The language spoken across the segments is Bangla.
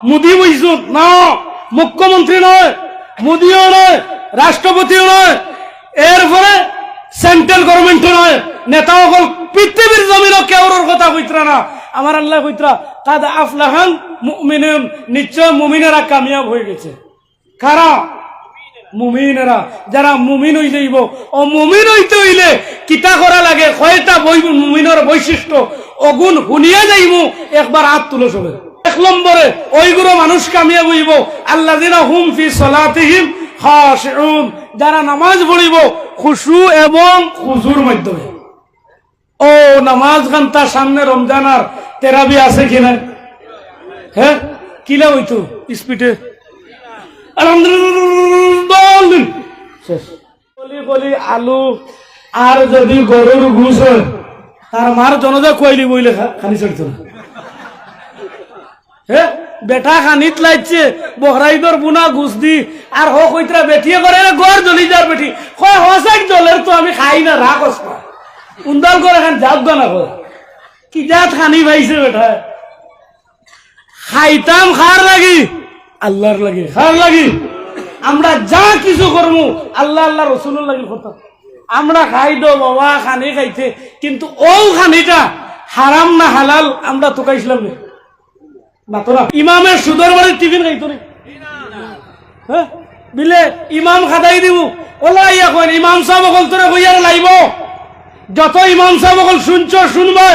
মোদী বুঝছো না, মুখ্যমন্ত্রী নয়, মোদীও নয়, রাষ্ট্রপতিও নয়, এরপরে সেন্ট্রাল গভর্নমেন্টও নয়, নেতা সকল পৃথিবীর জমিনও কেউর কথা কইতরা না। আমার আল্লাহ কইতরা কাদ আফলাহাল মুমিনুন, নিশ্চয় মুমিনেরা কামিয়াব হয়ে গেছে। কারা? মুমিনেরা, যারা মুমিন হই যাইব। ও মুমিন হইতে হইলে কিতা করা লাগে, কয়টা মুমিনের বৈশিষ্ট্য অগুণ শুনিয়া যাইব, একবার হাত তুলে চলে। এক নম্বরে ওইগুলো মানুষ কামিয়াব হইব আল্লাযিনা হুম ফি সালাতিহিম খাশিউন, যারা নামাজ পড়িব খুশু এবং খুজুর মাধ্যমে। ও নামাজ গানটা সামনে রমজান আর তেরাবি আছে কিনা? হ্যাঁ, কিলা হইতো স্পিডে আলু আর যদি গরুর ঘুষ হয়, তার মার জনজা কইলি বইলে খানি চড়তো না। হ্যাঁ, বেটা খানিত লাগছে বহরাইদর বুনা ঘুষ দি আর হোক হইতরা বেটিয়ে করে গড় জ্বলি যার বেটি কয় হসাক জলের তো আমি খাই না, রাখ উন্দাল করে এখন যাও না কর কি জাত খানি পাইছে বেটা। খাইতাম খার লাগি, আল্লাহর লাগি খার লাগি। আমরা যা কিছু করবো আল্লাহ আল্লাহ রসুলের লাগি করতাম। আমরা খাই দো বাবা খানি খাইতে, কিন্তু ও খানিটা হারাম না হালাল আমরা তো খাইছিলাম না তোরা। ইমামের সুদর বাড়ির টিফিন খাইতো না, হ্যাঁ বিলে ইমাম খাদাই দিব ওলা ইয়া কইন ইমাম সাহেব অকল তোরে কইয়ার লাইব। যত ইমাম সাহেব অকল শুনছ শুনবে,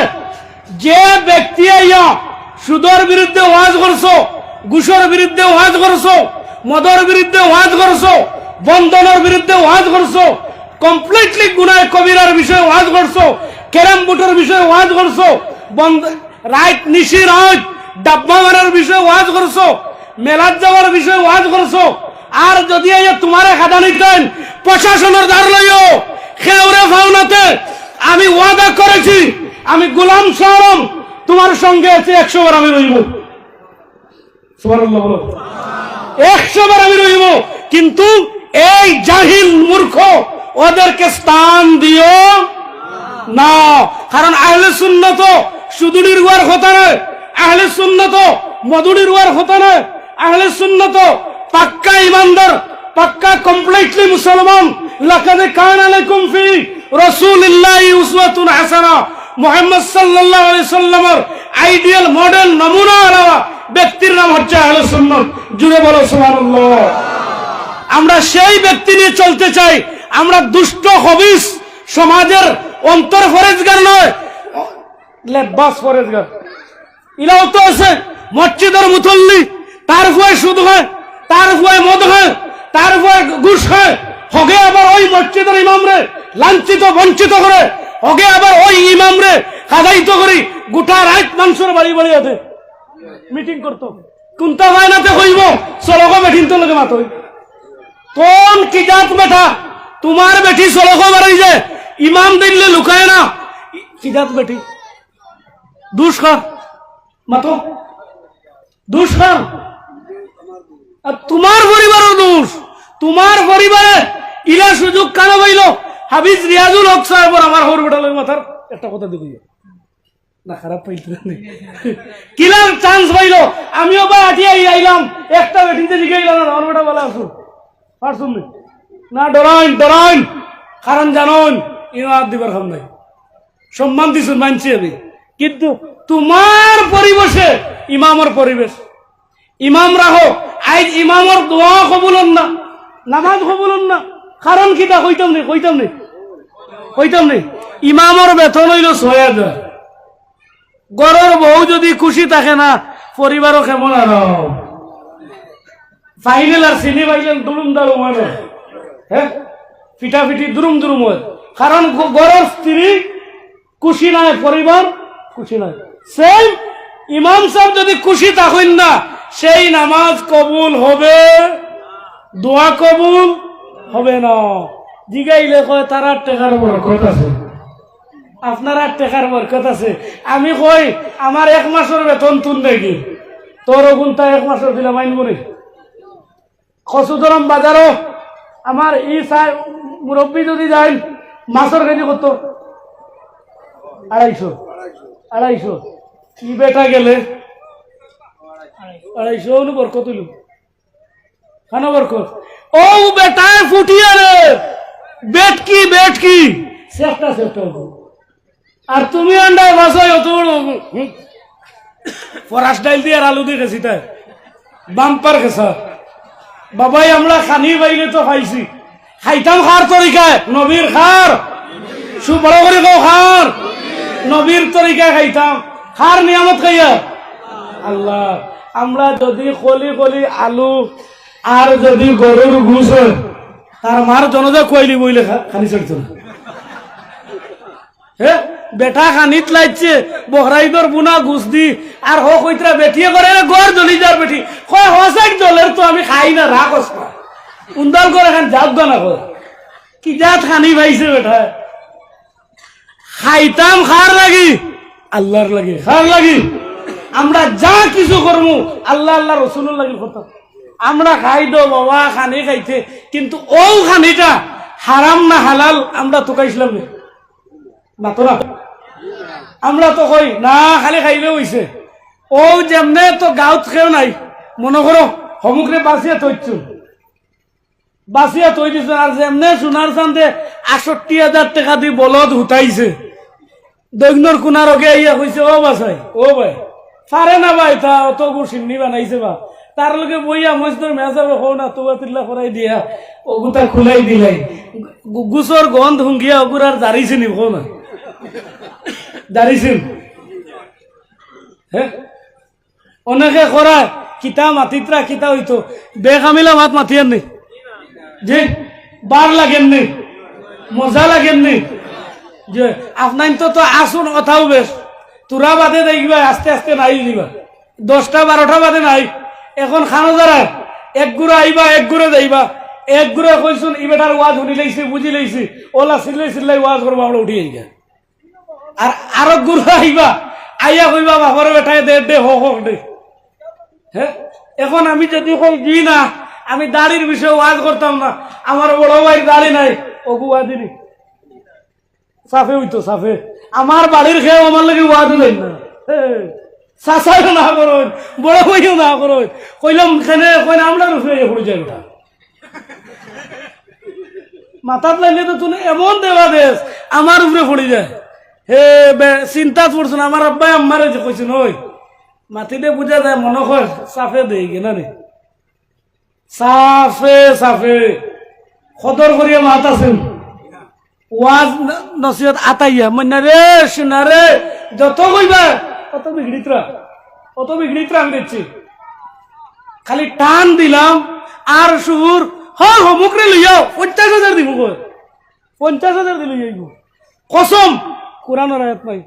যে ব্যক্তি ইয়া সুদর বিরুদ্ধে ওয়াজ করছো, ঘুষের বিরুদ্ধে ওয়াজ করছো, মদর বিরুদ্ধে ওয়াজ করছো, বন্ধনের বিরুদ্ধে ওয়াজ করছো, কমপ্লিটলি গুনাহ কবিরার বিষয়ে ওয়াজ করছো, ক্যারাম বোর্ডের বিষয়ে ওয়াজ করছো, রাইট নিশি রাত ডাব্বা মারার বিষয়ে ওয়াজ করছো, মেলাদ যাওয়ার বিষয়ে ওয়াজ করছো। আর যদি তোমারে খাদা নিতেন প্রশাসনের দ্বার লইও খেউরে ফাউনাতে, আমি ওয়াদা করেছি আমি গোলাম সালাম তোমার সঙ্গে আছে 100 বার আমি রইব। সুবহানাল্লাহ বলো, 100 বার আমি রইব। কিন্তু এই জাহিল মূর্খ ওদেরকে স্থান দিও না, কারণ আহলে সুন্নাত সুদুনির ওয়ার কথা নয়, আহলে সুন্নাত মধুনির ওয়ার কথা নয়, আহলে সুন্নাত পাক্কা ইমানদার, পাক্কা কমপ্লিটলি মুসলমান। লাকাদ কানা লাকুম ফি রাসূলিল্লাহি উসওয়াতুন হাসানাহ, মুহাম্মদ সাল্লাল্লাহু আলাইহি সাল্লামের আইডিয়াল মডেল নমুনা আলা ব্যক্তির নাম হচ্ছে আহলে সুন্নাত। জুড়ে বলো সুবহানাল্লাহ। আমরা সেই ব্যক্তি নিয়ে চলতে চাই। আমরা দুষ্ট খবিস সমাজের অন্তর ফরেজগার নয়, লেবাস ফরেজগার। ইলাও তো আছে মসজিদের মুসল্লি, তার ভয়ে সুদ হয়, তার ভয়ে মদ হয়, তার ভয়ে ঘুষ হয়, হগে আবার ওই মসজিদের ইমামরে লাঞ্ছিত বঞ্চিত করে, হগে আবার ওই ইমামরে কাদাইত করি গোটা রাত মানুষের বাড়ি বাড়ি আছে মিটিং করতো। কোনটা বায়নাতে হইব চলক বেঠিন তো লোকে মাত কোন কি জাত বেটা তোমার বেটি চলক বাড়ি যায় ইমাম দিলে লুকায় না, কি জাত বেটি দুষ খা মাতো দুষ খা। আর তোমার পরিবারের দোষ, তোমার পরিবারে ইলা সুযোগ কেন পাইল? হাফিজ রিয়াজুল হক সাহেব আমার হর বেটা লই মাথার একটা কথা দেখি না, খারাপ পাইল কিলার চান্স পাইল। আমিও বা আটিয়ে আইলাম একটা বেটিতে দিকে আইলাম না, আমার বেটা বলা আসুন পারছুন না, ডরাইন ডরাইন। কারণ জানুন ইমাম দিবার খাম নাই, সম্মান দিছুন মানছি আমি, কিন্তু তোমার পরিবেশে ইমামর পরিবেশ, ইমাম রাখো আজ ইমামর দোয়া কবুলন না, নামাজ কবুলন না। কারণ কিতা কইতাম নেই কইতাম নেই কইতাম নেই। ইমামর বেতন হইল 6000, গড়ের বউ যদি খুশি থাকে না পরিবারও কেমন আর ফাইনাল আর চিনি পাইলেন দুরুম দারুম হয়, হ্যাঁ ফিটা ফিটি দুরুম দুরুম হয়। কারণ গড়ের স্ত্রী খুশি নাই, পরিবার খুশি নাই। সেই ইমাম সাহেব যদি খুশি থাকেন না, সেই নামাজ কবুল হবে, দোয়া কবুল হবে না। জিগাইলে কয় তার টেকার বরকত আছে, আপনার টেকার বরকত আছে। আমি কই আমার 1 মাসের বেতন তুন দেখি, তোর গুণটা 1 মাসের দিলে মাইনব নি। কচুদরম বাজারও আমার ই মুরব্বী যদি যায় মাছের কেজি কত 250 250। ই বেটা গেলে 250 বরকত হইল খানা বরকত ও বেটায় ফুটিয়ে রে বেটকি সেফটা আর তুমি আন্ডায় বাসায় অত বড় ফরাস ডাইল দিয়ে আর আলু দিয়ে গেছি তাই বাম্পার গেছা বাবাই আমরা খানি বাইলে তো খাইছি খাইতাম খার তরিকায় নবীর খার বড় করে কও খার নবীর তরিকায় খাইতাম খার নিয়ামত খাইয়া আল্লাহ আমরা যদি কলি আলু আর যদি গরুর ঘুষ তার মার জনজা কইলি বইলে খানি চড়তো না হে বেটা খানিত লাগছে বহরাইদর বুনা ঘুষ দি আর হোক হইতরা বেটিয়ে করে গড় জ্বলি যার বেটি কয় হসাই জলের তো আমি খাই না রাখ উন্দাল করে খান জাত না কর কি জাত খানি পাইছে বেটা খাইতাম খার লাগি আল্লাহর লাগি খার লাগি আমরা যা কিছু করবো আল্লাহ রসুলের লাগি করতাম আমরা খাই দো বাবা খানি খাইতে কিন্তু ও খানিটা হারাম না হালাল আমরা তো খাইছিলাম না তো না আমরা তো কই না খালি খাইলে হইছে ও যেমনে তো গাঁত খেয়েও নাই মনে করো সমুখে বাঁচিয়া তৈ দিছে আর যেমনে সোনার চান্দে ৬৮,০০০ টাকা দি বলদ হুতাইছে দৈন্যর কোনার আগে আইয়া কইছে ও বাসাই ও ভাই পারে না ভাই তা অত গুড় সিন্নি বানাইছে বা তার লগে বইয়া মজদুর মেজাবে হো না তোবা তিল্লা করাই দিয়া ওগুতা খুলাই দিলাই গুসর গন্ধ হুঙ্গিয়া ওগুর আর দাঁড়িয়েছে নি হো না দাঁড়িয়েছেন হ্যাঁ অনেকে করা কিতা মাতিত্রা কিতা হইতো বেখামিলা মাত মাতিয়ার নেই যে বার লাগেন নেই মজা লাগেন নেই যে আপনার তো আসুন কথাও বেশ তোরা বাদে দেখবা আস্তে আস্তে নাই দিবা 10টা 12টা বাদে নাই এখন খানো যারা এক গুড়া আইবা এক গুড়ে যাইবা এক গুড়ে কইছুন ই বেটার ওয়াজ শুনি লাইছি বুঝি লাইছি ওলা চিল্লাই ওয়াজ করবো আমরা উঠি আইগা আর আরো গুড়া আইবা আইয়া কইবা বাপরে বেটায় দে হোক দে হ্যাঁ এখন আমি যদি কই দি না আমি দাড়ির বিষয়ে ওয়াজ করতাম না আমার বড় ভাইয়ের দাড়ি নাই ওগু ওয়াজিনি সাফে হইতো সাফে আমার বাড়ির খেয়ে আমার লাগে ওয়াজ দেন না চাচাইও না করো বড় ভাইও না করো কইলাম কেনে কই আমরা রুফে পড়ে যাই ওটা মাথাত লাগলে তো তুমি এমন দেবা দেশ আমার উপরে পড়ে যায় হে চিন্তা করছো না আমার আব্বাই আম্মারে যে কইছেন ওই মাটিতে বুঝা যায় মনে হয় সাফে দেই কিনা রে সাফে খতর করিয়া মাত আছেন ওয়াজ নসিহত আতাইয়া মন্না রে শোনা রে যত কইবা অত বিগড়িতরা আমি দিচ্ছি খালি টান দিলাম আর সুর হমুকরে লইয়াও 50,000 দিব 50,000 দিল কসম কোরআনের আয়াত নাই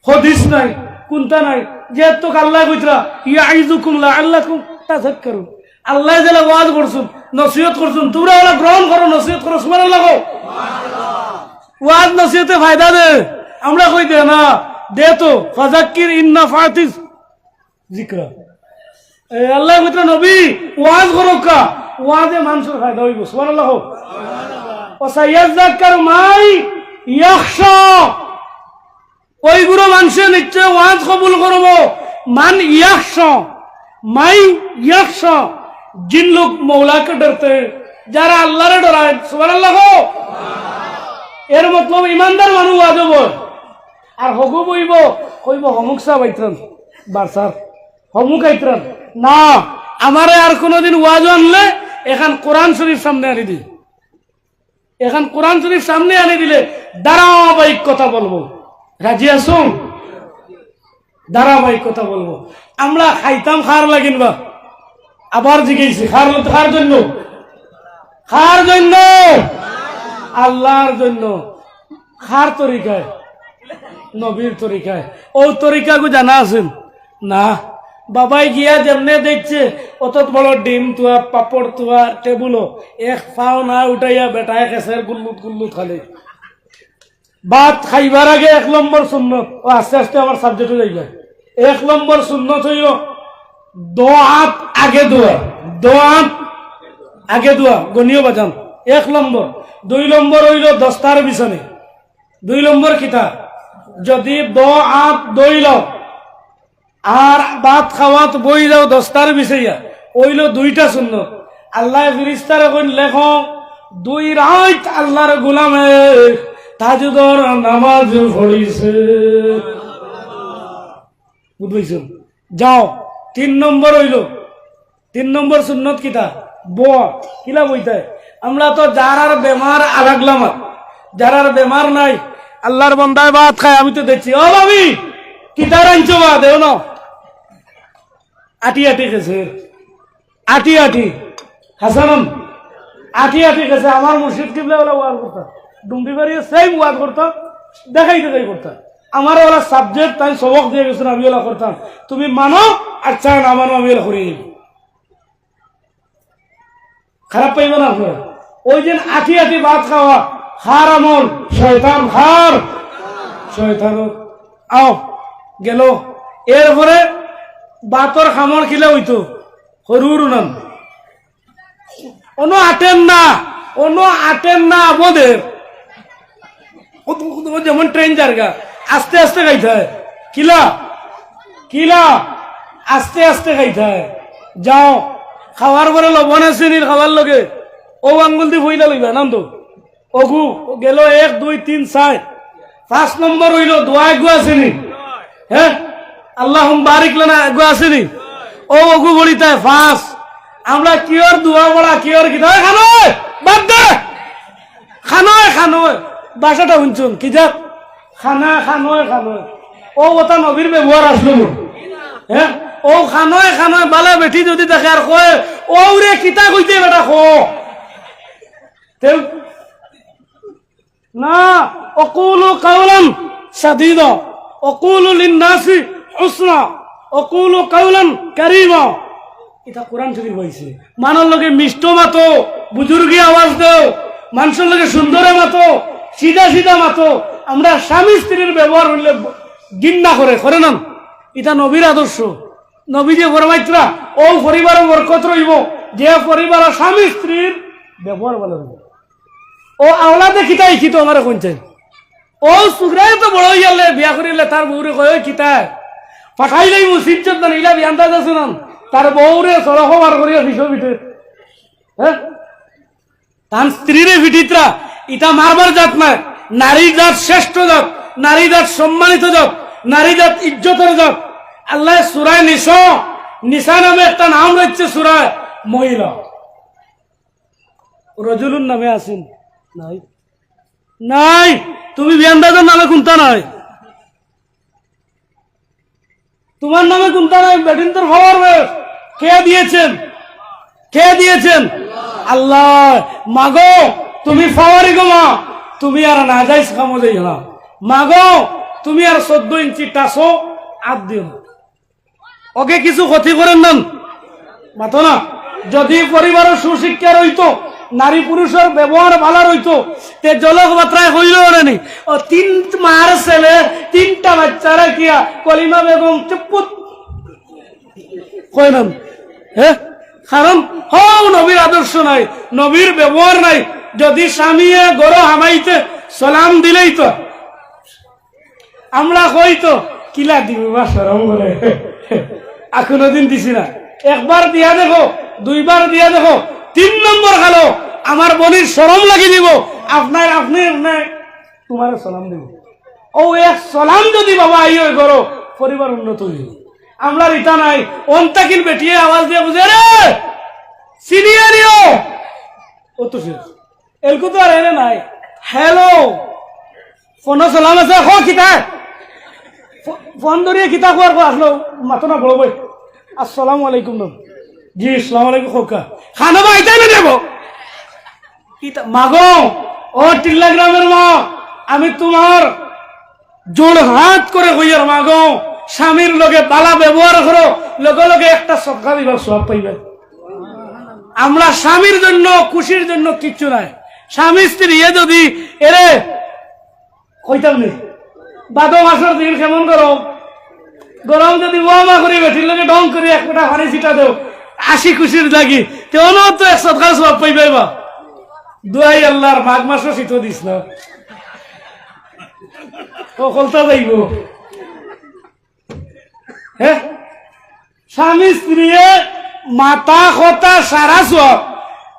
হাদিস নাই কোনটা নাই যেহেতু আল্লাহ কইতরা ইয়াইযুকুম লাআল্লাকুম তাযাক্কারুন আল্লাহ যেলা ওয়াজ করছুন নসিহত করছুন তোমরা ওলা গ্রহণ করো নসিহত করো সুবহানাল্লাহ ওয়াজ নসিহতে ফায়দা দে আমরা কই দে না দে তো ফাযাক্কির ইন্না ফাতিস যিকরা আল্লাহ কইতরা নবী ওয়াজ করো কা ওয়াজে মানুষের ফায়দা হইব সুবহানাল্লাহ ওয়া সায়াযাক্কারু মাই ইয়াখশা ওই গুরু মানুষে নিশ্চয় ওয়াজ কবুল করব মান ইয়াখশা মাই ইয়াখশা जिन लोग मौला के डरते हैं যারা আল্লাহরে ডরায় সুবহানাল্লাহ এর মতলব ইমানদার মানুষ ওয়াজ হবো আর হগু বইব কইব হমুক সাহেব আইত্রান বারসার হমুক আইত্রান না আমারে আর কোনদিন ওয়াজ আনলে এখন কোরআন শরীফ সামনে আনি দি এখন কোরআন শরীফ সামনে আনি দিলে ধারাবাহিক কথা বলবো রাজি আছো ধারাবাহিক কথা বলবো আমরা খাইতাম খার লাগিন বা আবার জিজ্ঞেস খার জন্য আল্লাহর জন্য খার তরিকায় নবীর তরিকায় ও তরিকা গো জানা আছেন না বাবাই গিয়া যেমনে দেখছে অত বড় ডিম তুয়া পাপড় তুয়া টেবুলো এক পাও না উঠাইয়া বেটায় খেসের গুল্লুত খালি ভাত খাইবার আগে 1 নম্বর সুন্নত ও আস্তে আস্তে আমার সাবজেক্ট হয়ে যায় 1 নম্বর সুন্নত হইল দোয়াত আগে দোয়া গনিও বাজান 1 নম্বর 2 নম্বর হইল দস্তার বিছানে 2 নম্বর কিতা যদি দোয়াত দইল আর ভাত খাওয়াত বই যাও দস্তার বিছাইয়া ওইল দুইটা সুন্নত। আল্লাহ ফিরিস্তার কইন লেখো 2 রাত আল্লাহর গোলামে তাহাজ্জুদের নামাজ পড়িছে। বুঝছো? যাও 3 নম্বর হইল 3 নম্বর সুন্নত কিতা বোয়া কিলা বইতে আমরা তো যারার বেমার আলাগলাম, যারার বেমার নাই আল্লাহর বান্দায় ভাত খায়। আমি তো দেখছি ও ভাবি কিতা রাঞ্চো বা দেও না আটি আটি গেছে, আটি আটি হাসান আটি আটি গেছে। আমার মুর্শিদ কিবলা ওলা ওয়াজ করতাম, ডুমডি বাড়িয়ে সেম ওয়াজ করতাম, দেখাই দেখাই করতাম। আমার ওলা সাবজেক্ট তাই সবক দিয়ে গেছেন, আমি ওলা করতাম। তুমি মানো আচ্ছা না মানো আমি ওলা করি, খারাপ পাইবে না আপনার। ওই দিন আটি আটি ভাত খাওয়া হার আমল, শয়তান হার শয়তান আও গেল। এরপরে বাতর খামর খিলে হইতো হরুর নাম অন্য আটেন না আমাদের যেমন ট্রেন জায়গা আস্তে আস্তে খাইতে হয়। কিলা কিলা আস্তে আস্তে খাইতে হয়। যাও খাওয়ার পরে লবণ আছে নীল খাওয়ার লগে ও আঙ্গুল দিয়ে বইলা লইবা নাম তো অগু গেল 1 2 3 4 5 নম্বর হইল দোয়া এগু আসেনি। হ্যাঁ আল্লাহ বারিক লানা এগু আসেনি। ও অগু বলিতে 5 আমরা কিয়র দোয়া বড়া কিয়র কি খানো বাদ দে খানো বাসাটা শুনছুন কি যাক খানা খানো ও ওটা নবীর ব্যবহার আসলো। হ্যাঁ ও খানো বালা বেঠি যদি দেখে আর কয় ও রে কিতা কইতে বেটা খো না অকুলু কাউলান সাদীদা অকুলু লিন্নাসি হুসনা অকুলু কাউলান কারীমা। এটা কোরআন শরীফ হইছে। মানর লগে মিষ্ট মাতো, বুজুর্গি আওয়াজ দেও, মানুষের লগে সুন্দরে মাতো, সিধা সিধা মাতো। আমরা স্বামী স্ত্রীর ব্যবহার হইলে ঘৃণা করে না। এটা নবীর আদর্শ। নবী যে ফরমাইতরা ও পরিবারের বরকত রইব যে পরিবার স্বামী স্ত্রীর ব্যবহার ভালো হইব। ও আওলাদে কিতাই কি তো আমার কোনছে ও সুগ্রায় তো বড় হইয়ালে বিয়া করিলে তার বউরে কয় কিতা পাঠাইলেই মুসিজ্জত না ইলা বিয়ান্তা যাচ্ছে না তার বউরে সরহ বার করিয়া বিষ পিঠে। হ্যাঁ তার স্ত্রীরে ভিটিত্রা ইটা মারবার জাত না। নারী জাত শ্রেষ্ঠ জাত, নারী জাত সম্মানিত জাত, নারী জাত ইজ্জতের জাত। আল্লাহ সূরায়ে নিসা নামে একটা নাম রয়েছে সূরায় মহিলা। রজুলুন নামে আছেন নাই নাই তুমি বিয়ান্দাজের নামে কোনটা নাই, তোমার নামে কোনটা নাই। বেটিন তোর খবর কে দিয়েছেন আল্লাহ। মাগো তুমি ফাওয়ারি গো মা, তুমি আর না যাইস কামো যাই না। মাগো তুমি আর 14 ইঞ্চি টাসো আদ দিও না। ওকে কিছু ক্ষতি করেন না মাতো না। যদি পরিবারের সুশিক্ষা রইতো, নারী পুরুষের ব্যবহার ভালো রইতো, তে জলক বাত্রায় হইল নি। ও 3 মার ছেলে 3টা বাচ্চারা কিয়া কলিমা বেগম চুপুত কই না। হ্যাঁ কারণ হও নবীর আদর্শ নাই, নবীর ব্যবহার নাই। যদি স্বামী গরো হামাইতে সালাম দিলেই তো আমরা কইতো কিলা দিব বা শরম করে কোনদিন দিছি না। একবার দিয়া দেখো, 2 বার দিয়া দেখো, 3 নম্বর খালো আমার বলির শরম লাগি দিব। আপনার আপনি তোমার সালাম দিব। ও এক সালাম যদি বাবা আই করো পরিবার উন্নত হইব। আমরা ইটা নাই অন্তাকিল বেটিয়ে আওয়াজ দিয়ে বুঝে রে সিনিয়রিও ও তো শেষ এলকু তো আর এনে নাই। হ্যালো ফোন সালাম আছে হ কিতা ফোন ধরিয়ে কিতা কোয়ার আসলো মাতো না বড় বই আসসালামু আলাইকুম জি আসসালামু আলাইকুম খোকা খানা বা আইতাই না দেবো মাগো ও টিল্লা গ্রামের মা আমি তোমার জোড় হাত করে কইয়ার মাগো স্বামীর লগে বালা ব্যবহার করো, লগে লগে একটা সদকা দিবার সওয়াব পাইবে। আমরা স্বামীর জন্য খুশির জন্য কিচ্ছু নাই। স্বামী স্ত্রী যদি এরে কইতাম নি বাদো মাসের দিন কেমন গরম যদি ওয়ামা করি বেঠির লগে ডং করি এক ফোঁটা পানি ছিটা দেও আসি খুশির লাগি তেমন তো 1 সদকার সওয়াব পাইবে। বা দুয়াই আল্লাহর মাঘ মাসও শীত দিস না কলতা যাইব হ্যাঁ, স্বামী স্ত্রী মাথা কথা সারা সব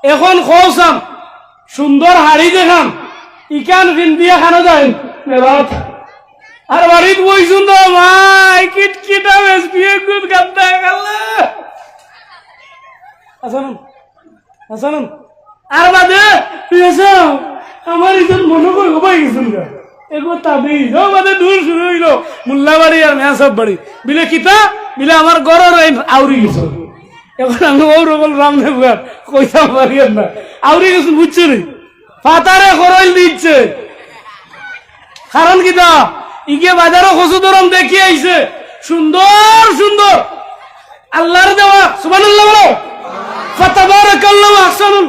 এখন খোসাম সুন্দর হাড়ি দেখাম ইকান ফিন্দিয়া খানো যায় মেলাত আর বাড়িত বই সুন্দর মাই কিটকিটা বেশ বিয়ে গুদ গাদ্দা গেলে আসানুন আসানুন আর বাদে তুই এসো আমার ইজন মনে করে ঘুমাই গেছিল এগো তাবি বাদে দূর শুরু হইলো মোল্লাবাড়ি আর মেয়াসব বাড়ি বিলে কিতা বিলে আমার গড়ের আউরি গেছিল এখন আমি ও রকম রামদেব গার কইতাম পারি না আউরি গেছিল বুঝছে নি ফাতারে খরচ দিচ্ছে কারণ কিতা ইগে বাজারও খসু দরম দেখি আইছে সুন্দর সুন্দর আল্লাহর দেওয়া সুবহানাল্লাহ বলো ফাতাবারাকাল্লাহু আহসানুল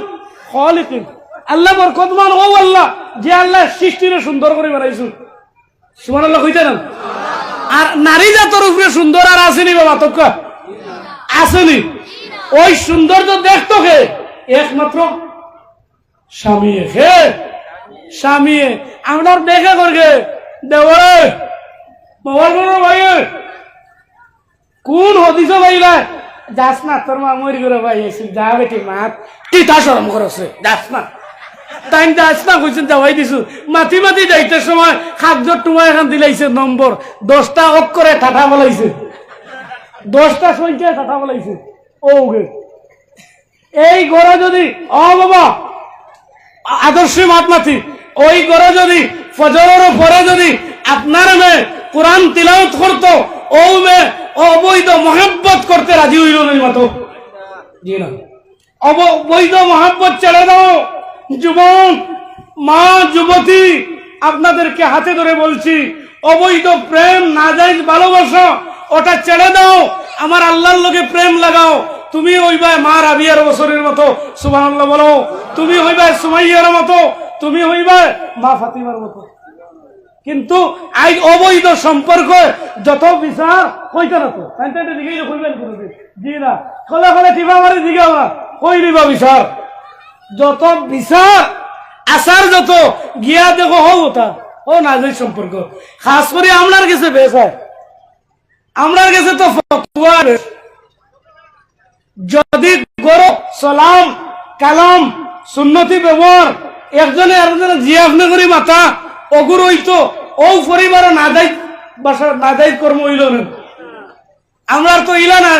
খালিকিন আল্লাহ বরকতমান ও আল্লাহ যে আল্লাহ সৃষ্টিরে সুন্দর করে বানাইছো সুবহানাল্লাহ কইতে না আর নারী জাতের উপরে সুন্দর আর আসেনি বাবা তোকা আসেনি ওই সৌন্দর্য দেখতো কে একমাত্র স্বামী হে স্বামী আমরা দেখা করবে দেওয়ারে মোবাইল ভাই কোন হদিস ভাইলা যাস না তোর মা মরি করে ভাই এসে যা বেটি মাত কি তা শরম করছে যাস না তাই যাস না কইছেন যাওয়াই দিছু মাতি মাতি যাইতে সময় খাদ্য টুমা এখন দিলাইছে নম্বর 10টা অক্ষরে ঠাঠা বলাইছে 10টা সংখ্যা ঠাঠা বলাইছে ও গে এই ঘরে যদি ও বাবা আদর্শ মাতমাতি ওই ঘরে যদি ফজরের পরে যদি আপনার মেয়ে কোরআন তিলাওয়াত করতো ও মেয়ে অবৈধ মহব্বত করতে রাজি হইল না মতো জি না অবৈধ মহব্বত ছেড়ে দাও যুবক মা যুবতী আপনাদেরকে হাতে ধরে বলছি অবৈধ প্রেম নাজায়েজ ভালোবাসা ওটা ছেড়ে দাও আমার আল্লাহর লগে প্রেম লাগাও তুমি হইবা মা রাবিয়ার বছরের মতো সুবহানাল্লাহ বলো তুমি হইবা সুমাইয়ার মতো তুমি হইবা মা ফাতিমার মতো কিন্তু আজ অবৈধ সম্পর্ক যত বিচার হইতে না তো দিকে হইবেন জি না খোলা খোলা টিপা মারি দিকে কই দিবা বিচার যত বিচার আসার যত গিয়া দেখো হো ওটা ও নাজায়েজ সম্পর্ক খাস করে আমরার কাছে বেশ হয় আমরার কাছে তো ফতোয়া যদি গরো সালাম কালাম সুন্নতি ব্যবহার একজনে আরেকজনে জিয়াফনে করি মাথা অগুর হইতো ও পরিবার নাজায়েজ বাসা নাজায়েজ কর্ম হইল না আমরা তো ইলা না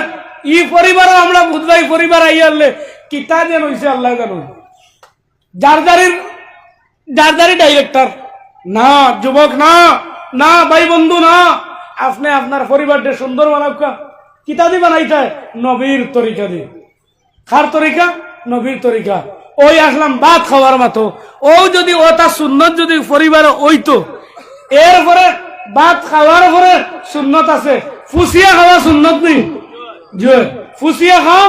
ই পরিবার আমরা বুঝবাই পরিবার আইয়ালে কিতা যেন হইছে আল্লাহ জানো জারদারি ডাইরেক্টর না যুবক না না ভাই বন্ধু না আপনি আপনার পরিবারটা সুন্দর বানাবকা কিতা দি বানাইতে নবীর তরিকা দি খার তরিকা নবীর তরিকা ওই আসলাম ভাত খাওয়ার মতো ও যদি ওটা সুন্নত যদি পরিবারে ওইতো এরপরে ভাত খাওয়ার পরে সুন্নত আছে ফুসিয়া খাওয়া সুন্নত নেই যে ফুসিয়া খাও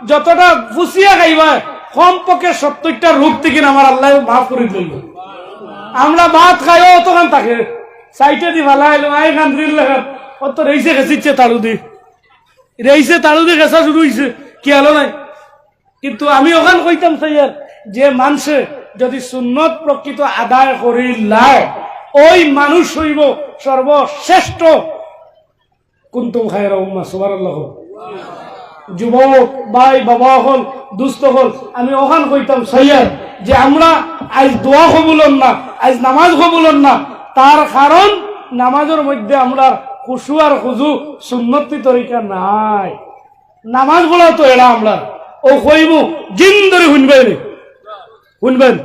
যতটা ফুসিয়া খাইবা কমপক্ষে 70টা রূপ থেকে আমার আল্লাহ মাফ করে দিল আমরা ভাত খাইও তখন থাকে সাইটে দি ভালো আইলো আই খান দিল অত রইছে খেসিচ্ছে তালু দি রইছে তালু দি খেসা শুরু হইছে কি হলো নাই কিন্তু আমি ওখান কইতাম সাইয়ার যে মানুষে যদি সুন্নত প্রকৃত আদায় করিলায় ওই মানুষ হইব সর্বশ্রেষ্ঠ কুনতুম খায়রা উম্মাহ সুবহানাল্লাহ যুবক ভাই বাবা হল দুস্থ হল আমি ওখান কইতাম সাইয়ার যে আমরা আজ দোয়া কবুলন না আজ নামাজ কবুলন না তার কারণ নামাজের মধ্যে আমরা খুশু আর খুজু সুন্নতি তরিকা নাই নামাজ বলা তো এরা আমরা ও কইব জিন ধরে শুনবেন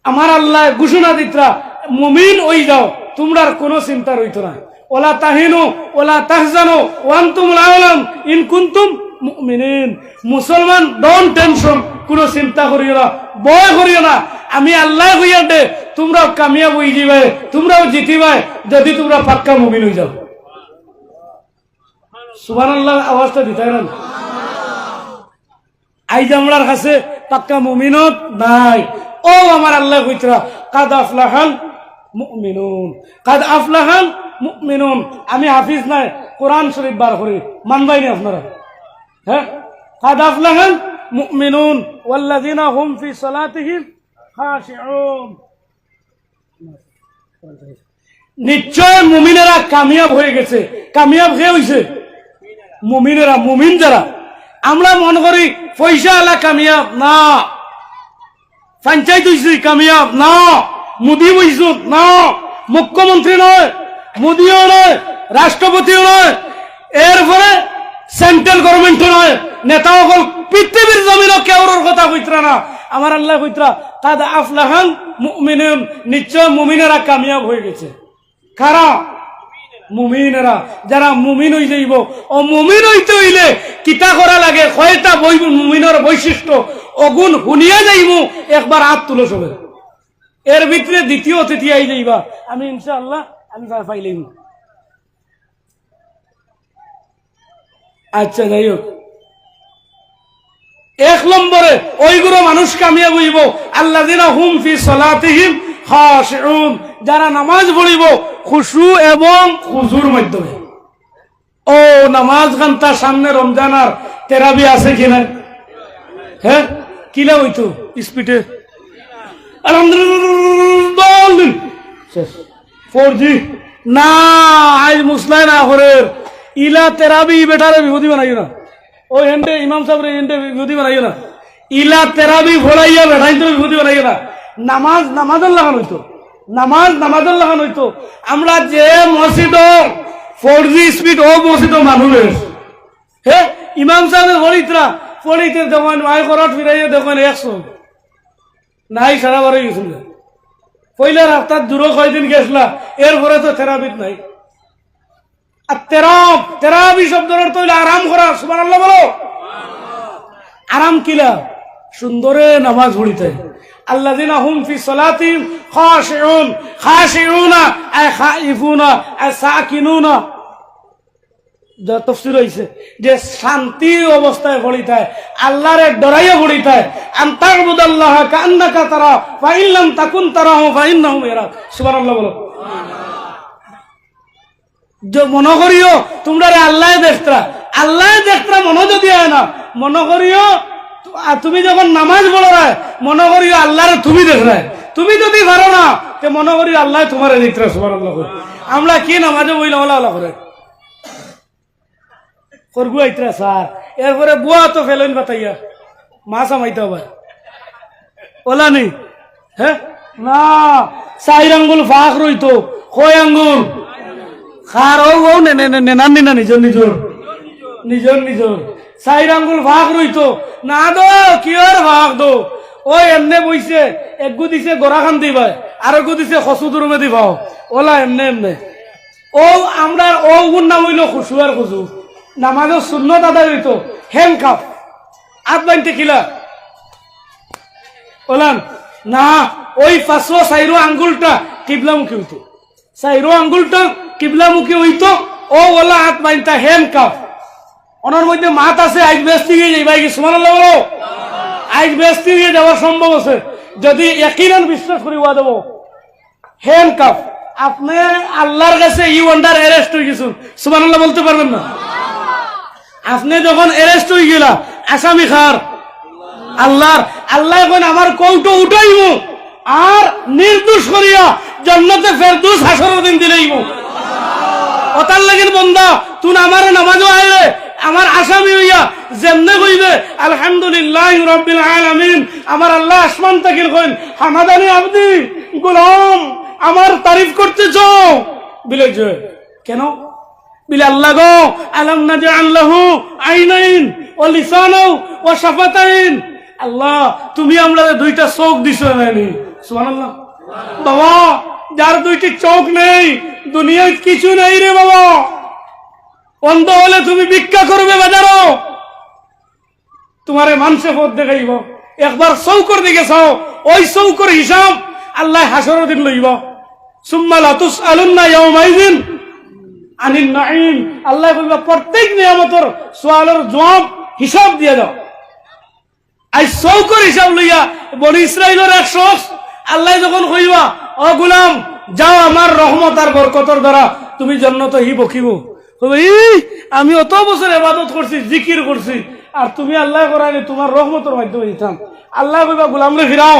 আমার আল্লাহ ঘোষণা দিতরা মুমিন ওই যাও তোমরা কোনো চিন্তা রইতো না ওলা তাহিনু ওলা তাহজানু ওয়ান্তুমুল আউলাম ইন কুনতুম মুমিনিন মুসলমান ডোন্ট টেনশন কোনো চিন্তা করিও না ভয় করিও না আমি আল্লাহ কইয়া দে তোমরাও কামিয়াব হই যাবে তোমরাও জিতিবে যদি তোমরা পাক্কা মুমিন হই যাও সুবহানাল্লাহ আওয়াজটা দিতাই না আইজ আমরার কাছে পাক্কা মুমিনত নাই ও আমার আল্লাহ কইতরা কাদ আফলাহাল মুমিনুন কাদ আফলাহাল মুমিনুন আমি হাফিজ নাই কোরআন শরীফ বার করি মানবাইনি আপনারা হ্যাঁ কাদ আফলাহাল মুমিনুন ওয়াল্লাযিনা হুম ফি সালাতিহিম খাশিউন নিশ্চয় মুমিনেরা কামিয়াব হয়ে গেছে। কামিয়াব কে হয়েছে? মুমিনেরা, মুমিন যারা। আমরা মনে করি পয়সা আলা কামিয়াব না, পঞ্চায়েত হয়েছি কামিয়াব না, মোদী হয়েছ না, মুখ্যমন্ত্রী নয়, মোদীও নয়, রাষ্ট্রপতিও নয়, এরপরে সেন্ট্রাল গভর্নমেন্টও নয়, নেতা সকল পৃথিবীর জমিনও কেউর কথা কইতরা না। আমার আল্লাহ কইতরা কাদ আফলাহাল মুমিনুন, নিশ্চয় মুমিনেরা কামিয়াব হয়ে গেছে। কারা? মুমিনেরা। যারা মুমিন হয়ে যাইব, ও মুমিন হইতে হইলে কিতা করা লাগে, কয়টা মুমিনের বৈশিষ্ট্য অগুণ শুনিয়া যাইব, একবার হাত তুলো সবে। এর ভিতরে দ্বিতীয় অতিথি আই যাইবা, আমি ইনশাআল্লাহ আমি পাইলাম। আচ্ছা যাই হোক, এক নম্বরে ওইগুলো মানুষ কামিয়াব হইব আল্লাযিনা হুম ফি সালাতিহিম খাশিউন, যারা নামাজ পড়িব খুশু এবং খুজুর মাধ্যমে। ও নামাজ ঘন্টা সামনে রমজান আর তেরাবি আছে কিনা? হ্যাঁ, কিলা হইতো স্পিডে আলহামদুলিল্লাহ 4G না, আজ মুসলাই না করে ইলা তেরাবি বেটারে বিভূতি বানাইও না। ওই হেন্ডে ইমাম সাহেবের হেন্ডে বিভূতি বানাইও না। ইলা তেরাবি ভোলাইয়া বেটাই তো বিভূতি বানাইও না। নামাজ নামাজের লাগান হইতো, নামাজ নামাজের লাগান হইতো। আমরা যে মসজিদ 4G স্পিড, ও মসজিদ মানুষের হ্যাঁ ইমাম সাহেবের হরিতরা পড়িতে দেখেন মায় করাট ফিরাইয়া দেখেন 100 নাই, সারা বারো গেছিল। পয়লা রাস্তার দূরে কয়দিন গেছিলা, এরপরে তো থেরাপিত নাই। আর তেরাবি শব্দের অর্থ হইলে আরাম করা। সুবহানাল্লাহ বলো। আরাম কিলা? সুন্দরে নামাজ পড়িতে। আল্লাযিনা হুম ফি সালাতিহিম খাশিউন, খাশিউনা আয় খাইফুনা আয় সাকিনুনা। যা তাফসীর হইছে যে শান্তি অবস্থায় পড়িতে, আল্লাহরে ডরাইয়া পড়িতে। আনতাবুদাল্লাহ কান্নাকা তারা ফা ইন লাম তাকুন তারাহু ফা ইন্নাহু ইয়ারাক। সুবহানাল্লাহ বলো। যে মনে করিও তোমরা আল্লাহ দেখতরা, আল্লাহ দেখতরা মনে যদি হয় না, মনে করিও তুমি যখন নামাজ পড়ো মনে করিও আল্লাহরে তুমি দেখরা। তুমি যদি পারো না তো মনে করিও আল্লাহ তোমার দেখতরা। সুবহানাল্লাহ। আমরা কি নামাজে বইলা ওলা করে করবো আইতরা স্যার, এরপরে বুয়া তো ফেলেন বাতাইয়া মাছ আমাইতে হবে ওলা নেই। হ্যাঁ না, 4 আঙ্গুল ফাঁক রইতো, কয় আঙ্গুল খার ও নেনানি না নিজর নিজর নিজর নিজর 4 আঙ্গুল ফাঁক রইতো না। দো কি আর ফাঁক দো, ওই এমনে বইছে, একগু দিছে গোড়া খান দিবাই, আর একগু দিছে খসুদুরমে দিবাও, ওলা এমনে এমনে। ও আমরা ও গুণ নাম হইল খুশু আর খুশু। নামাজের সুন্নত আদায় হইতো হ্যান্ডকাফ, হাত বানতে কিলা ওলান না, ওই 5 আঙ্গুলটা কিবলামুখী হইতো, 4 আঙ্গুলটা কিবলামুখী হইতো। ও ওলা হাত বানতা হ্যান্ডকাফ। ওনার মধ্যে মাত আছে, আজ বেস্তি গিয়ে যাই ভাই। সুবহানাল্লাহ বলো। আজ বেস্তি গিয়ে যাওয়ার সম্ভব আছে যদি ইয়াকিনান বিশ্বাস করি ওয়া দেব। হ্যান্ডকাফ আপনি আল্লাহর কাছে ইউ আন্ডার অ্যারেস্ট হয়ে গেছেন। সুবহানাল্লাহ বলতে পারবেন না? আপনি যখন অ্যারেস্ট হয়ে গেলা, আসামি খার আল্লাহর। আল্লাহ এখন আমার কৌটো উঠাইব আর নির্দোষ করিয়া জান্নাতে ফেরদৌস হাসরের দিন দিলেইব। ওতার লাগেন বন্দা তুই আমার নামাজও আইলে আমার আসামি হইয়া যেমনে কইবে আলহামদুলিল্লাহি রাব্বিল আলামিন, আমার আল্লাহ আসমান থেকে কইন হামাদানি আবদি গোলাম আমার তারিফ করতেছ বিলে যে কেন বিলে আল্লাহ গো আলাম নাজআল লাহু আইনাইন ওয়া লিসানাও ওয়া শাফাতাইন। আল্লাহ তুমি আমরা 2টা চোখ দিছো নানি। সুবহানাল্লাহ। বাবা যার 2টি চোখ নেই দুনিয়ায় কিছু নেই রে বাবা। অন্ধ হলে তুমি ভিক্ষা করবে বাজারও, তোমারে মানুষে পথ দেখাইব। একবার চৌকর দিকে চাও, ওই চৌকর হিসাব আল্লাহ হাসরের দিন লইব। সুম্মা লা তুসআলুন্না ইয়াওমাইযিন আনিন নাঈম। আল্লাহ কইবা প্রত্যেক নিয়ামতের সওয়ালের জবাব হিসাব দিয়ে দাও। আই চৌকর হিসাব লইয়া বনি ইসরাইলের এক শখস আল্লাহ যখন কইবা ও গোলাম যাও আমার রহমত আর বরকতের দ্বারা তুমি জান্নাতে হি বকিব, আমি অত বছর ইবাদত করছি জিকির করছি আর তুমি আল্লাহ করাইলে তোমার রহমতের মাধ্যমে দিতাম। আল্লাহ কইবা গোলামরে ফিরাও,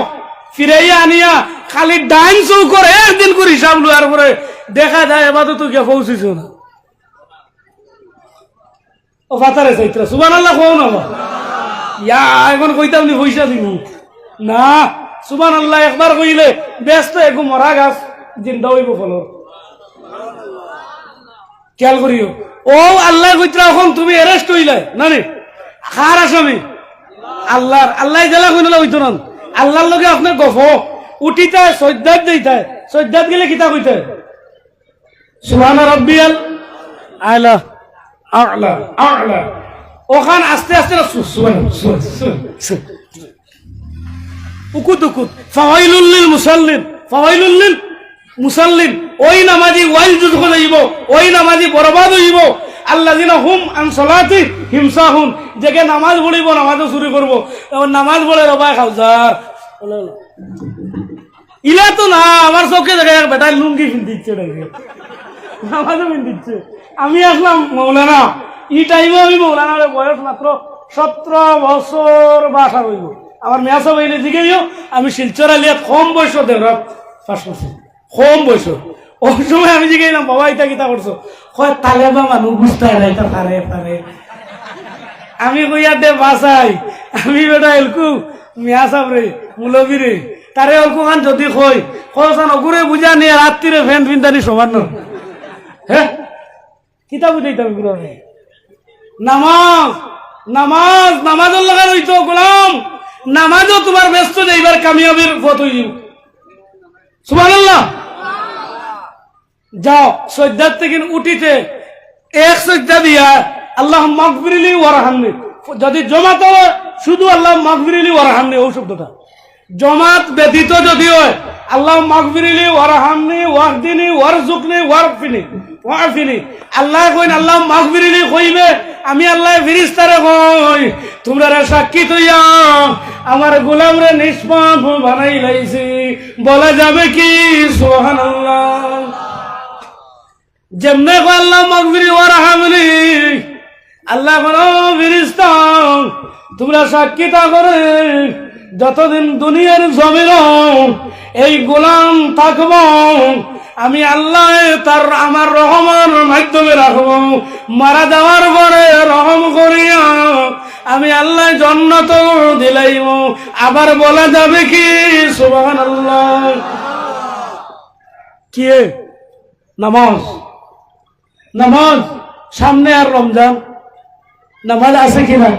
ফিরাইয়া আনিয়া খালি ডাইন চৌকর একদিন করে হিসাব লওয়ার পরে দেখা যায় এবার তো তুই পৌঁছিস না ও ফাতারে চাইত্রা সুবহানাল্লাহ কও না ইয়া এখন কইতাম নি পয়সা দিব না সুবহানাল্লাহ একবার কইলে ব্যস্ত একটু মরা গাছ জিন্দা হইব ফলর খেয়াল করিও ও আল্লাহ কইত্রা এখন তুমি অ্যারেস্ট হইলে না রে খার আসামি আল্লাহ জেলা কইলে হইতো না আল্লাহর লগে আপনার গফ উঠিতে সজ্জাত দিতে সজ্জাত গেলে কিতা কইতে সুবহান রাব্বিয়াল আলা আলা আলা ওখান আস্তে আস্তে উকুত উকুত ফাওয়াইলুল লিল মুসাল্লিন ফাওয়াইলুল লিল মুসাল্লিন ওই নামাজি ওয়াইল যুদ্ধ হইব ওই নামাজি বরবাদ হইব আল্লাযিনা হুম আন সালাতি হিমসাহুন যেকে নামাজ পড়িব নামাজও চুরি করব নামাজ পড়ে রবাই খাউজার ইলা তো না আমার চোখে দেখে বেটার লুঙ্গি কিনতে নামাজও কিনতে আমি আসলাম মৌলানা এই টাইমে আমি মৌলানার বয়স মাত্র 17 বছর বা 18 হইব আমার মেয়া সব এনে জিগেইও আমি শিলচর আলিয়াত কম বয়স দেওরাত পাস করছি কম বয়স ওই সময় আমি জিগেইলাম বাবা এটা কিতা করছো কয় তালেবা মানুষ বুঝতে হয় এটা পারে পারে আমি কইয়া দে বাসাই আমি বেটা এলকু মিয়া সাহেব রে মুলবি রে তারে অল্প খান যদি কই কসান অগুরে বুঝা নিয়ে রাত্রিরে ফ্যান ফিনদানি সমান হ্যাঁ কিতা বুঝাইতাম গুলো নামাজ নামাজ নামাজের লাগা রইতো গোলাম নামাজও তোমার ব্যস্ত যাইবার কামিয়াবির পথ হইল সুবহানাল্লাহ যাও সজ্জাত থেকে উঠিতে এক সজ্জা দিয়া আল্লাহ মাগফিরলি ওয়ারহামনি যদি জমাত হয় শুধু আল্লাহ মাগফিরলি ওয়ারহামনি ও শব্দটা জমাত ব্যতীত যদি হয় আল্লাহ মাগফিরলি ওয়ারহামনি ওয়াহদিনি ওয়ারজুকনি ওয়ারফিনি আল্লাহ কইন আল্লাহ মাগফিরলি কইবে আমি আল্লাহ ফেরেশতারে কই তোমরা সাক্ষী হইয়া আমার গোলামরে নিষ্পাপ বানাই লাইছি বলা যাবে কি সুবহানাল্লাহ যেমনে কো আল্লাহ মাগফিরলি ওয়ারহামনি আল্লাহ বলো ফেরেশতা তোমরা সাক্ষী তা করে যতদিন দুনিয়ার জমিন এই গোলাম থাকব আমি আল্লাহ তার আমার রহমান মাধ্যমে রাখব মারা যাওয়ার পরে রহম করিয়া আমি আল্লাহ জান্নাত দিলাইব আবার বলা যাবে কি সুবহানাল্লাহ কি নামাজ নামাজ সামনে আর রমজান নামাজ আছে কিনা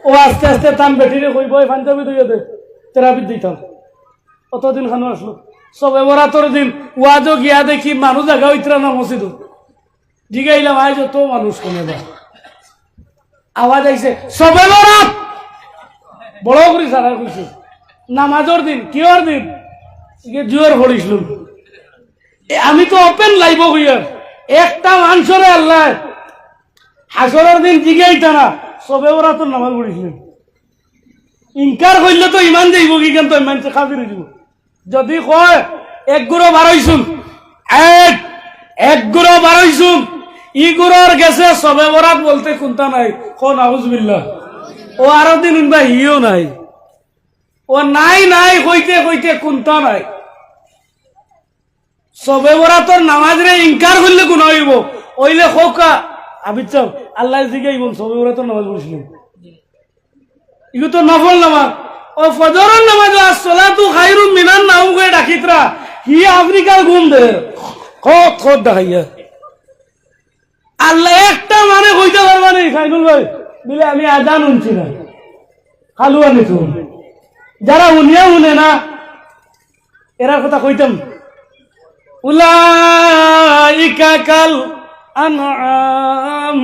ও আস্তে আস্তে তান বেটিরে কইব পাঞ্জাবি দুই দে তেরাবি দিতাম অতদিন খানো আসলো সবে বরাতর দিন ওয়াজও গিয়া দেখি মানুষ জায়গা হইতরা না মসজিদ জিগাইলাম আজ তো মানুষ কমে বা আওয়াজ আইছে সবে বরাত বড় করি সারা কইছে নামাজের দিন কিয়র দিন জুয়ার পড়িছিল আমি তো ওপেন লাইব হইয়া একটা মানুষরে আল্লাহ হাসরের দিন জিগাইতা না সবে ওরা তো নামাজ পড়িছিলেন ইনকার করলে তো ইমান যাইব কি কেন তো ইমান খাবির হইব যদি কয় এক গুড়ো বারইছুন এক গুড়ো বারইছুন ই গুড়োর গেছে সবে বরাত বলতে কোনটা নাই কোন আউযুবিল্লাহ ও আরো দিন উনবা হিও নাই ও নাই নাই কইতে কইতে কোনটা নাই সবে বরাতর নামাজ রে ইনকার করলে কোন হইব ওইলে খোকা আবিচার আল্লাহ দিকে সবে বরাতর নামাজ পড়ছিলেন ইগো তো নফল নামাজ ও ফজরের নামাজ আসসালাতু খায়রুম মিনান নাওম কই ডাকিতরা হি আফ্রিকার ঘুম দে কত কত দেখাইয়া আল্লাহ একটা মানে কইতে পারবা না খাইনুল ভাই বলে আমি আজান শুনছি না খালু আনি শুন যারা উনিয়া শুনে না এরা কথা কইতাম উলাইকা কাল আনআম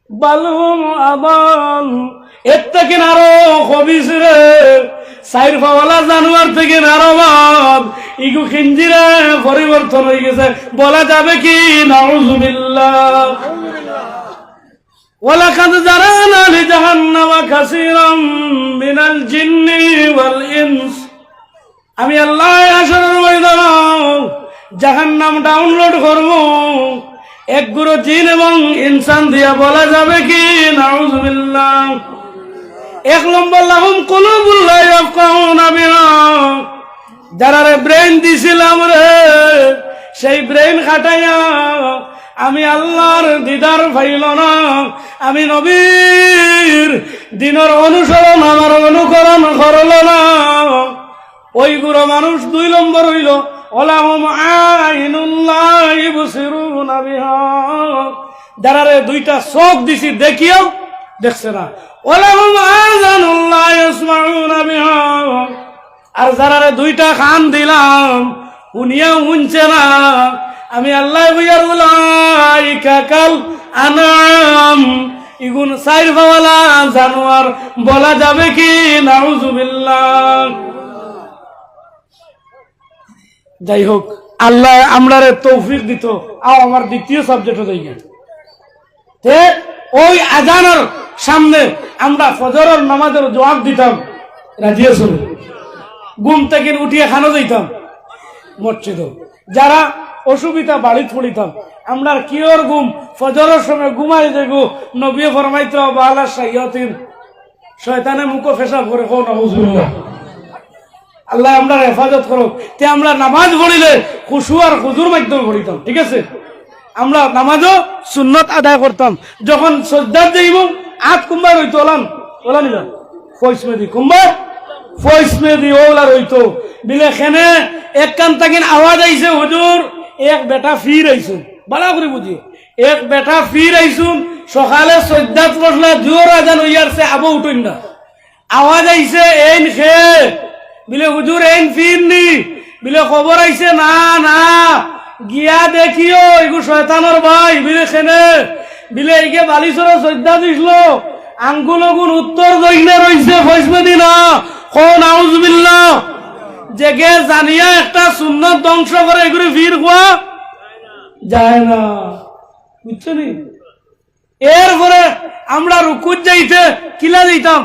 বালহুম আদাল এর থেকে আরো খবিস রে সাইর পাওয়ালা জানোয়ার থেকে আরো বাদ ইগু খিঞ্জিরে পরিবর্তন হয়ে গেছে বলা যাবে কি নাউযুবিল্লাহ ওয়ালাকাদ জারানা লিজাহান্নামা কাসীরাম মিনাল জিন্নি ওয়াল ইনস আমি আল্লাহ হাশরের ময়দানে জাহান্নাম ডাউনলোড করব এক গুরু জিন এবং ইনসান দিয়া বলা যাবে কি নাউযুবিল্লাহ এক নম্বর লাহুম কুলুবুল লা ইয়াফকাহুনা বিহা যারা রে ব্রেন দিছিলাম রে সেই ব্রেন খাটাইয়া আমি আল্লাহর দিদার পাইল না, আমি নবীর দিনের অনুসরণ আমার অনুকরণ করল না। ওই গুলো মানুষ 2 নম্বর হইল ওলাহুম আইনুল্লাহ ইবসিরুনা বিহা, যারারে 2টা চোখ দিছি দেখিও দেখছে না। ওলাহুম আযানুল্লাহ ইয়াসমাউনা বিহা, আর যারারে 2টা কান দিলাম উনিও শুনছে না। আমি আল্লাহ বুঝার উলাইকা কাল আনাম, ইগুন সাইর ফাওয়ালা জানোয়ার বলা যাবে কি? নাউযুবিল্লাহ। যাই হোক, আল্লাহ আমরারে তৌফিক দিত। আমার দ্বিতীয় সাবজেক্টে যাই গেল, ওই আজানের সামনে আমরা ফজরের নামাজের জবাব দিতাম, রাজি আছো? ঘুম থেকে উঠিয়ে খানো দিতাম মসজিদ। যারা অসুবিধা বাড়ি পড়িতাম, আমরা কিওর ঘুম ফজরের সময় ঘুমাই দেখো। নবী ফরমাইতো বালা শাইয়াতিন, শয়তানে মুখ পেশাব করে কোন নাউযুবিল্লাহ। আল্লাহ আমরা হেফাজত করো। তে আমরা নামাজ পড়িলে খুশু আর খুজুর মাধ্যমে পড়িতাম, ঠিক আছে? আমরা নামাজও সুন্নত আদায় করতাম। যখন সজ্জাত যাইব আত কুম্বার হইতো ওলা নিল ফয়সমেদি কুম্বার ফয়সমেদি ওলা রইতো বিলে খেনে এক কান তাকিন আওয়াজ আইছে, হুজুর এক বেটা ফির আইছুন, বালা করে বুঝি এক বেটা ফির আইছুন। সকালে সজ্জাত পড়লে জোর আজান হইয়ারছে, আবু উঠুন না, আওয়াজ আইছে এইন খে বিলে হুজুর এইন ফির নি বিলে খবর আইছে না না গিয়া দেখিও এগু শয়তানোর ভাই বিলে খেনে বিলে এইকে বালিশর সজ্জা দিছিল আঙ্গুল গুণ উত্তর দক্ষিণে রইছে ফয়সমেদি না কোন নাউযুবিল্লাহ। জেগে জানিয়া একটা সুন্নত ধ্বংস করে এগুলি ফির খোয়া যায় না, বুঝছো নি? এরপরে আমরা রুকুত যাইতে কিলা দিতাম,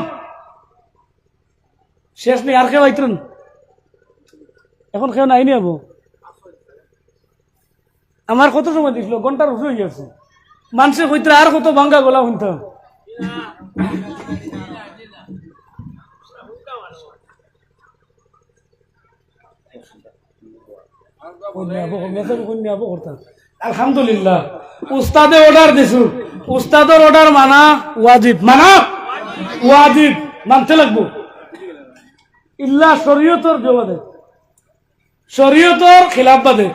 শেষ নেই আর কেউ আইতেন, এখন কেউ নাই নি আবু। আমার কত সময় দিছিল, ঘন্টার উপরে হয়ে গেছে। মানুষের কইতে আর কত ভাঙ্গা গলা শুনতাম। আলহামদুলিল্লাহ, উস্তাদে অর্ডার দিছু, উস্তাদের অর্ডার মানা ওয়াজিব, ওয়াজিব মানতে লাগবো। ইল্লা শরীয়তর জবাদে, শরীয়তর খিলাফ বাদে।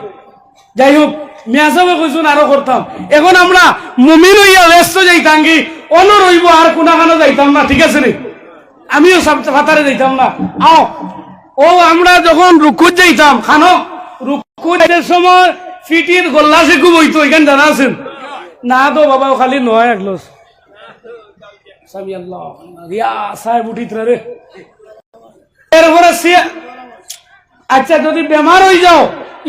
যাই হোক, মিয়াসাবে কইছুন আরো করতাম। এখন আমরা মুমিন হইয়া ব্যস্ত যাইতাম কি অন্য রইব, আর কোনাখানে যাইতাম না, ঠিক আছে রে? আমিও ফাতারে যাইতাম না। আও ও আমরা যখন রুকুত যাইতাম, খানো রুকুতের সময় ফিটির গোল্লা শেখু বইতো, এখানে জানা আছেন না? তো বাবা খালি নয় একলোস সামি আল্লাহ রিয়া সাহেব উঠিত রে। এরপরে আচ্ছা যদি বেমার হয়ে যাও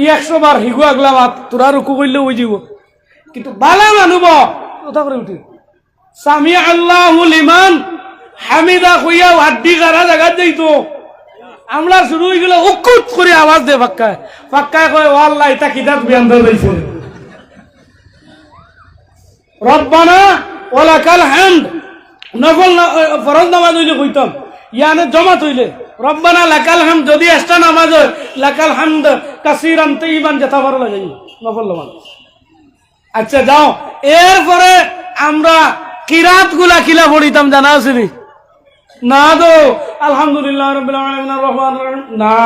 100 বার হিগু আগলা মাত তোরা রুকু করলে ওই যাব, কিন্তু বালা মানুব কথা করে উঠি সামি আল্লাহ লিমান হামিদা কইয়া হাড্ডি গাড়া জায়গা যাইতো। আমরা শুরু হয়ে গেলে উকুত করে আওয়াজ দে ফাক্কায় ফাক্কায় কয় ও আল্লাহ এটা কিতাব বিয়ান্দর দিয়েছে রব্বানা ওয়ালাকাল হামদ। নফল ফরজ নামাজ হইলে কইতাম, ইয়ানে জমাত হইলে রব্বানা লাকাল হামদ, যদি একটা নামাজ হয় লাকাল হামদ কাসীরান তাইয়িবান যেটা ভালো লাগে নফল নামাজ। আচ্ছা যাও, এরপরে আমরা কিরাত গুলা কিলা পড়িতাম জানা আছে নি? না তো আলহামদুলিল্লাহ রাব্বিল আলামিন আর রহমানির রহিম না,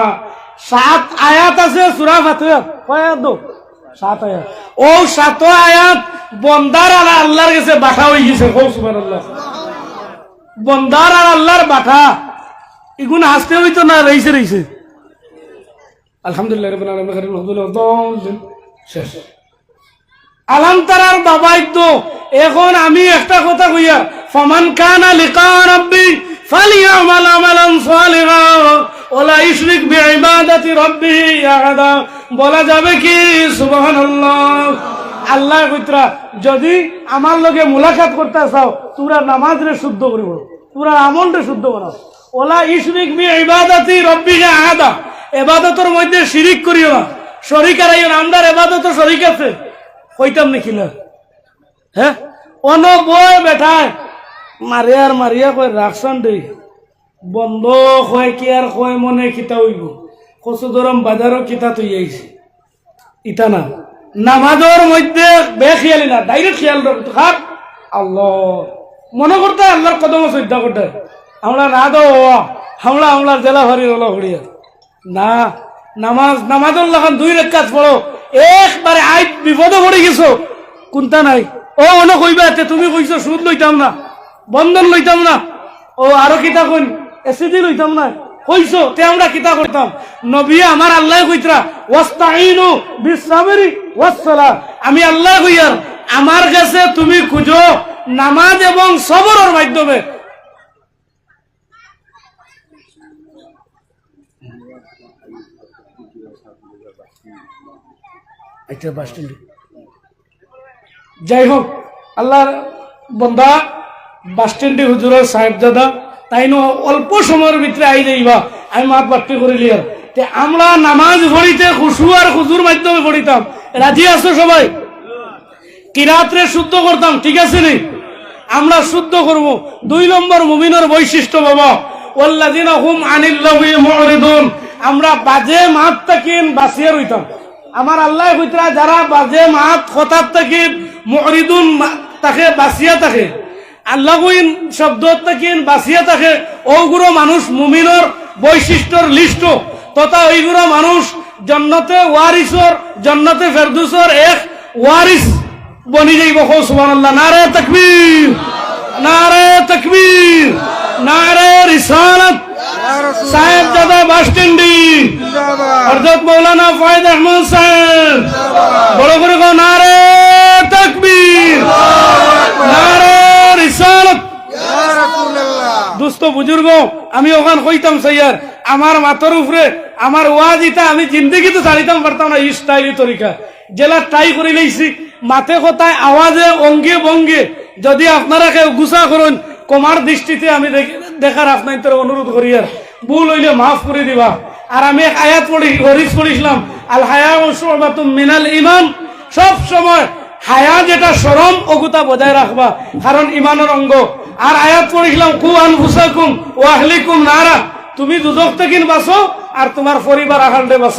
7 আয়াত আছে সূরা ফাতিহা। কয় আয়াত? 7 আয়াত। ও 7 আয়াত বন্দার আর আল্লাহর কাছে বাঠা হয়ে গেছে। সুবহানাল্লাহ, বন্দার আর আল্লাহর বাঠা এগুলো হাসতে হইতো না, রইছে আলহামদুলিল্লাহ রাব্বিল আলামিন শেষ। আলামতারার বাবাই তো এখন আমি একটা কথা কইয়া ফামান কানা লিকা রাব্বি ফালিয়ামাল আমালান সালিহা ওয়ালা ইশরিক বিইবাদাতি রাব্বিহি আহাদা বলা যাবে কি? সুবহানাল্লাহ। আল্লাহ কইতরা যদি আমার লগে মুলাকাত করতে চাও তোমরা নামাজ রে শুদ্ধ করিব, তোমরা আমল রে শুদ্ধ বানাও। ওয়ালা ইশরিক বিইবাদাতি রাব্বিহি আহাদা, ইবাদতের মধ্যে শিরিক করিও না, শরীক আরাইও না। আমরার ইবাদতে শরীক আছে কইতাম নাকি না? হ্যাঁ, অন বই বেঠায় মারিয়া কয় রাখছান দে বন্ধ হয় কি আর কয় মনে কিতা হইব কচু দরম বাজারও কিতা তুই আইছি ইটা না নামাজের মধ্যে বেখিয়ালি না ডাইরেক্ট খেয়াল রাখতো খাক আল্লাহ মনে করতে আল্লাহর কদম শ্রদ্ধা করতে আমরা না দো আমরা আমরা জেলা ভরি রলা ভরিয়া না নামাজের লাগান 2 রাকাত পড়ো একবারে আই বিপদে পড়ে গেছো কোনটা নাই ও অনেক কইবা তুমি কইছো সুদ লইতাম না বন্ধন লইতাম না ও আরো কিতা কইন এসিডি লইতাম না কইছো তে আমরা কিতা করতাম নবী আমার আল্লাহ কইতরা ওয়াস্তাইনু বিসসাবরি ওয়াসসালাহ আমি আল্লাহ কইয়ার আমার কাছে তুমি খুঁজো নামাজ এবং সবরের মাধ্যমে আচ্ছা বাস স্ট্যান্ডে যাই হোক আল্লাহর বন্দা বাস স্ট্যান্ডে হুজুরের সাহেবজাদা তাই অল্প সময়ের ভিতরে আই যাইবা আমি মাত বাট্টি করিলি আর আমরা নামাজ পড়িতে খুশু আর খুজুর মাধ্যমে পড়িতাম রাজি আছো সবাই কিরাতরে শুদ্ধ করতাম ঠিক আছে নি আমরা শুদ্ধ করব 2 নম্বর মুমিনের বৈশিষ্ট্য বাবা ওয়াল্লাযিনা হুম আনিল লাগহি মুরিদুন আমরা বাজে মাত তাকিন বাসিয়া রইতাম আমার আল্লাহ কইতরা যারা বাজে মাত খতাব তাকিন মুরিদুন তাকে বাসিয়া থাকে আল্লাহ কইন শব্দ তাকিন বাসিয়া থাকে ওগুলো মানুষ মুমিনের বৈশিষ্ট্যর লিস্ট তথা ওইগুলো মানুষ জান্নাতে ওয়ারিসর জান্নাতে ফেরদৌসর এক ওয়ারিস বনি যাইব সুবহানাল্লাহ নারে তাকবীর নারে তাকবীর নারে রিসালাত সাহেব দাদা বাস স্ট্যান্ডি হযরত মাওলানা ফয়েজ আহমদ সাহেব বড় করে কো নারে তাকবীর নারে রিসালাত ইয়া রাসূলুল্লাহ দোস্ত বুজুর্গ আমি ওখান কইতাম সাইয়ার আমার মাথার উপরে আমার ওয়াজিতা আমি জিন্দেগিতে ছাড়িতাম পারতাম না স্টাইলি তরিকা জেলা ট্রাই করে লইছি মাথে কথায় আওয়াজে অঙ্গে ভঙ্গে যদি আপনারা কেউ গুছা করুন কমার দৃষ্টিতে আমি দেখার আপনার অনুরোধ করি আর ভুল হইলে মাফ করে দিবা আর আমি এক আয়াত পড়ি হরিস পড়িছিলাম আল হায়া শুবাতুম মিনাল ঈমান সব সময় হায়া যেটা শরম ওগুতা বজায় রাখবা কারণ ঈমানের অঙ্গ আর আয়াত পড়িছিলাম কু আনফুসাকুম ওয়া আহলিকুম নারা তুমি দুজক থেকে বাঁচো আর তোমার পরিবার আহালতে বাঁচো